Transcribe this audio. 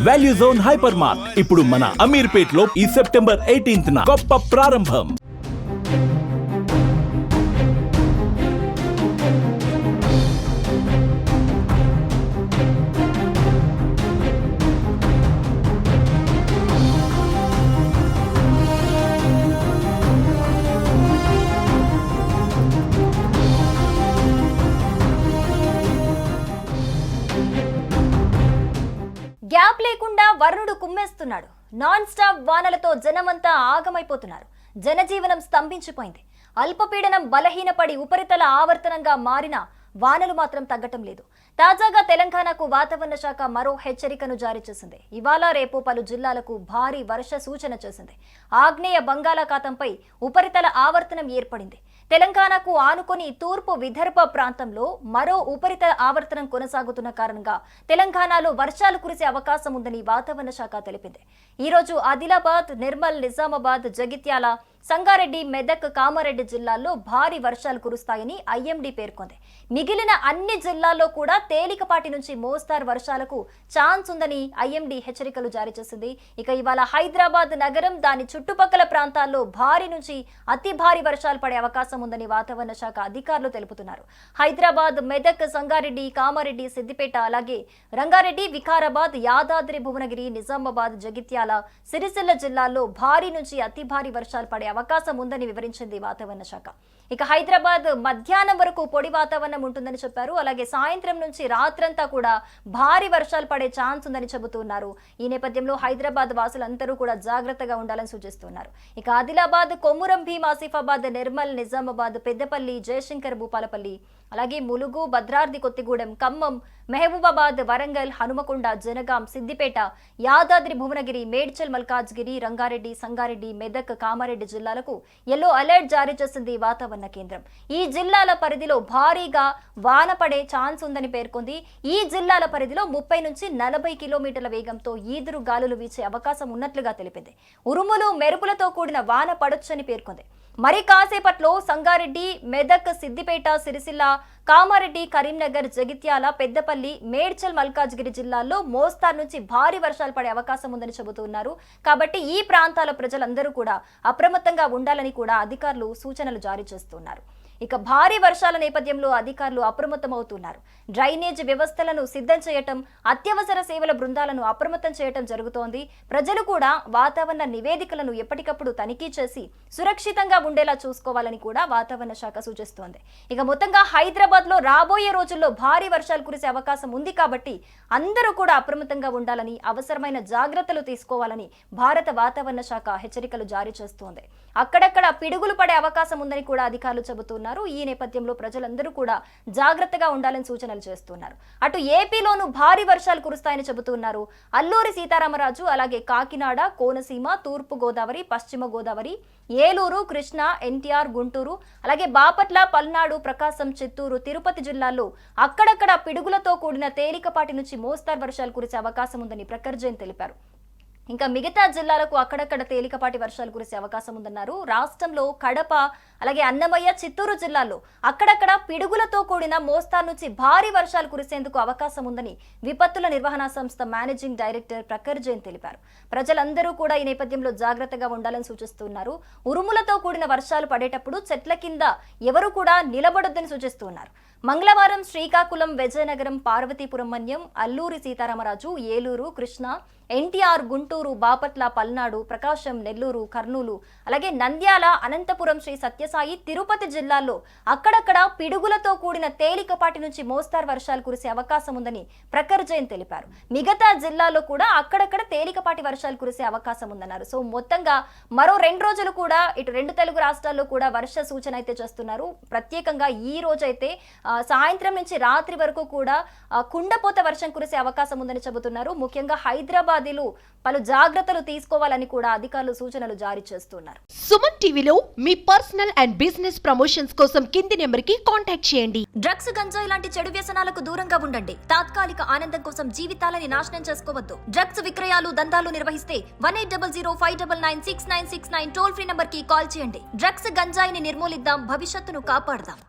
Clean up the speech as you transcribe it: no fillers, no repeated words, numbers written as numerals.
Value zone hyper mart ఇప్పుడు మన అమీర్పేట్ లో ఈ సెప్టెంబర్ 18న గొప్ప ప్రారంభం. గ్యాప్ లేకుండా వరుణుడు కుమ్మేస్తున్నాడు. నాన్ స్టాప్ వానలతో జనమంతా ఆగమైపోతున్నారు. జనజీవనం స్తంభించిపోయింది. అల్పపీడనం బలహీనపడి ఉపరితల ఆవర్తనంగా మారిన వానలు మాత్రం తగ్గటం లేదు. తాజాగా తెలంగాణకు వాతావరణ శాఖ మరో హెచ్చరికను జారీ చేసింది. ఇవాళ రేపు పలు జిల్లాలకు భారీ వర్ష సూచన చేసింది. ఆగ్నేయ బంగాళాఖాతంపై ఉపరితల ఆవర్తనం ఏర్పడింది. తెలంగాణకు ఆనుకొని తూర్పు విదర్భ ప్రాంతంలో మరో ఉపరితల ఆవర్తనం కొనసాగుతున్న కారణంగా తెలంగాణలో వర్షాలు కురిసే అవకాశం ఉందని వాతావరణ శాఖ తెలిపింది. ఈరోజు ఆదిలాబాద్, నిర్మల్, నిజామాబాద్, జగిత్యాల, సంగారెడ్డి, మెదక్, కామారెడ్డి జిల్లాల్లో భారీ వర్షాలు కురుస్తాయని ఐఎండీ పేర్కొంది. మిగిలిన అన్ని జిల్లాల్లో కూడా తేలికపాటి నుంచి మోస్తారు వర్షాలకు ఛాన్స్ ఉందని ఐఎండీ హెచ్చరికలు జారీ చేసింది. ఇక ఇవాళ హైదరాబాద్ నగరం, దాని చుట్టుపక్కల ప్రాంతాల్లో భారీ నుంచి అతి భారీ వర్షాలు పడే అవకాశం ఉందని వాతావరణ శాఖ అధికారులు తెలుపుతున్నారు. హైదరాబాద్, మెదక్, సంగారెడ్డి, కామారెడ్డి, సిద్దిపేట, అలాగే రంగారెడ్డి, వికారాబాద్, యాదాద్రి భువనగిరి, నిజామాబాద్, జగిత్యాల, సిరిసిల్ల జిల్లాల్లో భారీ నుంచి అతి భారీ వర్షాలు పడే అవకాశం ఉందని వివరించింది వాతావరణ శాఖ. ఇక హైదరాబాద్ మధ్యాహ్నం వరకు పొడి వాతావరణం ఉంటుందని చెప్పారు. అలాగే సాయంత్రం నుంచి రాత్రంతా కూడా భారీ వర్షాలు పడే ఛాన్స్ ఉందని చెబుతున్నారు. ఈ నేపథ్యంలో హైదరాబాద్ వాసులందరూ కూడా జాగ్రత్తగా ఉండాలని సూచిస్తున్నారు. ఇక ఆదిలాబాద్, కొమురం భీం, ఆసిఫాబాద్, నిర్మల్, నిజామాబాద్, పెద్దపల్లి, జయశంకర్ భూపాలపల్లి, అలాగే ములుగు, భద్రాద్రి కొత్తగూడెం, ఖమ్మం, మహబూబాబాద్, వరంగల్, హనుమకొండ, జనగాం, సిద్దిపేట, యాదాద్రి భువనగిరి, మేడ్చల్, మల్కాజ్గిరి, రంగారెడ్డి, సంగారెడ్డి, మెదక్, కామారెడ్డి జిల్లాలకు ఎల్లో అలర్ట్ జారీ చేసింది వాతావరణ కేంద్రం. ఈ జిల్లాల పరిధిలో భారీగా వాన పడే ఛాన్స్ ఉందని పేర్కొంది. ఈ జిల్లాల పరిధిలో 30 నుంచి 40 కిలోమీటర్ల వేగంతో ఈదురు గాలులు వీచే అవకాశం ఉన్నట్లుగా తెలిపింది. ఉరుములు, మెరుపులతో కూడిన వాన పడొచ్చని పేర్కొంది. మరి కాసేపట్లో సంగారెడ్డి, మెదక్, సిద్దిపేట, సిరిసిల్ల, కామారెడ్డి, కరీంనగర్, జగిత్యాల, పెద్దపల్లి, మేడ్చల్, మల్కాజ్గిరి జిల్లాల్లో మోస్తారు నుంచి భారీ వర్షాలు పడే అవకాశం ఉందని చెబుతున్నారు. కాబట్టి ఈ ప్రాంతాల ప్రజలందరూ కూడా అప్రమత్తంగా ఉండాలని కూడా అధికారులు సూచనలు జారీ చేస్తున్నారు. ఇక భారీ వర్షాల నేపథ్యంలో అధికారులు అప్రమత్తమవుతున్నారు. డ్రైనేజ్ వ్యవస్థలను సిద్ధం చేయటం, అత్యవసర సేవల బృందాలను అప్రమత్తం చేయటం జరుగుతోంది. ప్రజలు కూడా వాతావరణ నివేదికలను ఎప్పటికప్పుడు తనిఖీ చేసి సురక్షితంగా ఉండేలా చూసుకోవాలని కూడా వాతావరణ శాఖ సూచిస్తోంది. ఇక మొత్తంగా హైదరాబాద్ లో రాబోయే రోజుల్లో భారీ వర్షాలు కురిసే అవకాశం ఉంది కాబట్టి అందరూ కూడా అప్రమత్తంగా ఉండాలని, అవసరమైన జాగ్రత్తలు తీసుకోవాలని భారత వాతావరణ శాఖ హెచ్చరికలు జారీ చేస్తోంది. అక్కడక్కడ పిడుగులు పడే అవకాశం ఉందని కూడా అధికారులు చెబుతున్నారు. ఈ నేపథ్యంలో ప్రజలందరూ కూడా జాగ్రత్తగా ఉండాలని సూచనలు చేస్తున్నారు. అటు ఏపీలోనూ భారీ వర్షాలు కురుస్తాయని చెబుతున్నారు. అల్లూరి సీతారామరాజు, అలాగే కాకినాడ, కోనసీమ, తూర్పు గోదావరి, పశ్చిమ గోదావరి, ఏలూరు, కృష్ణా, ఎన్టీఆర్, గుంటూరు, అలాగే బాపట్ల, పల్నాడు, ప్రకాశం, చిత్తూరు, తిరుపతి జిల్లాల్లో అక్కడక్కడ పిడుగులతో కూడిన తేలికపాటి నుంచి మోస్తారు వర్షాలు కురిసే అవకాశం ఉందని ప్రఖర్ జైన్ తెలిపారు. ఇంకా మిగతా జిల్లాలకు అక్కడక్కడ తేలికపాటి వర్షాలు కురిసే అవకాశం ఉందన్నారు. రాష్ట్రంలో కడప, అలాగే అన్నమయ్య, చిత్తూరు జిల్లాల్లో అక్కడక్కడ పిడుగులతో కూడిన మోస్తారు నుంచి భారీ వర్షాలు కురిసేందుకు అవకాశం ఉందని విపత్తుల నిర్వహణ సంస్థ మేనేజింగ్ డైరెక్టర్ ప్రఖర్ జైన్ తెలిపారు. ప్రజలందరూ కూడా ఈ నేపథ్యంలో జాగ్రత్తగా ఉండాలని సూచిస్తున్నారు. ఉరుములతో కూడిన వర్షాలు పడేటప్పుడు చెట్ల కింద ఎవరు కూడా నిలబడొద్దని సూచిస్తున్నారు. మంగళవారం శ్రీకాకుళం, విజయనగరం, పార్వతీపురం మన్యం, అల్లూరి సీతారామరాజు, ఏలూరు, కృష్ణా, ఎన్టీఆర్, గుంటూరు, బాపట్ల, పల్నాడు, ప్రకాశం, నెల్లూరు, కర్నూలు, అలాగే నంద్యాల, అనంతపురం, శ్రీ సత్యసాయి, తిరుపతి జిల్లాల్లో అక్కడక్కడ పిడుగులతో కూడిన తేలికపాటి నుంచి మోస్తారు వర్షాలు కురిసే అవకాశం ఉందని ప్రఖర్ జైన్ తెలిపారు. మిగతా జిల్లాల్లో కూడా అక్కడక్కడ తేలికపాటి వర్షాలు కురిసే అవకాశం ఉందన్నారు. సో మొత్తంగా మరో 2 రోజులు కూడా ఇటు 2 తెలుగు రాష్ట్రాల్లో కూడా వర్ష సూచన అయితే చేస్తున్నారు. ప్రత్యేకంగా ఈ రోజైతే సాయంత్రం నుంచి రాత్రి వరకు కూడా కుండపోత వర్షం కురిసే అవకాశం ఉందని చెబుతున్నారు. ముఖ్యంగా హైదరాబాదీలు పలు జాగ్రత్తలు తీసుకోవాలని కూడా అధికారులు సూచనలు జారీ చేస్తున్నారు. సుమన్ టీవీలో మీ పర్సనల్ అండ్ బిజినెస్ ప్రమోషన్స్ కోసం కింది నెంబర్ కి కాంటాక్ట్ చేయండి. డ్రగ్స్, గంజాయి లాంటి చెడు వ్యసనాలకు దూరంగా ఉండండి. తాత్కాలిక ఆనందం కోసం జీవితాలని నాశనం చేసుకోవద్దు. డ్రగ్స్ విక్రయాలు, దందాలు నిర్వహిస్తే 180059969969 టోల్ ఫ్రీ నంబర్ కి కాల్ చేయండి. డ్రగ్స్, గంజాయిని నిర్మూలిద్దాం, భవిష్యత్తును కాపాడదాం.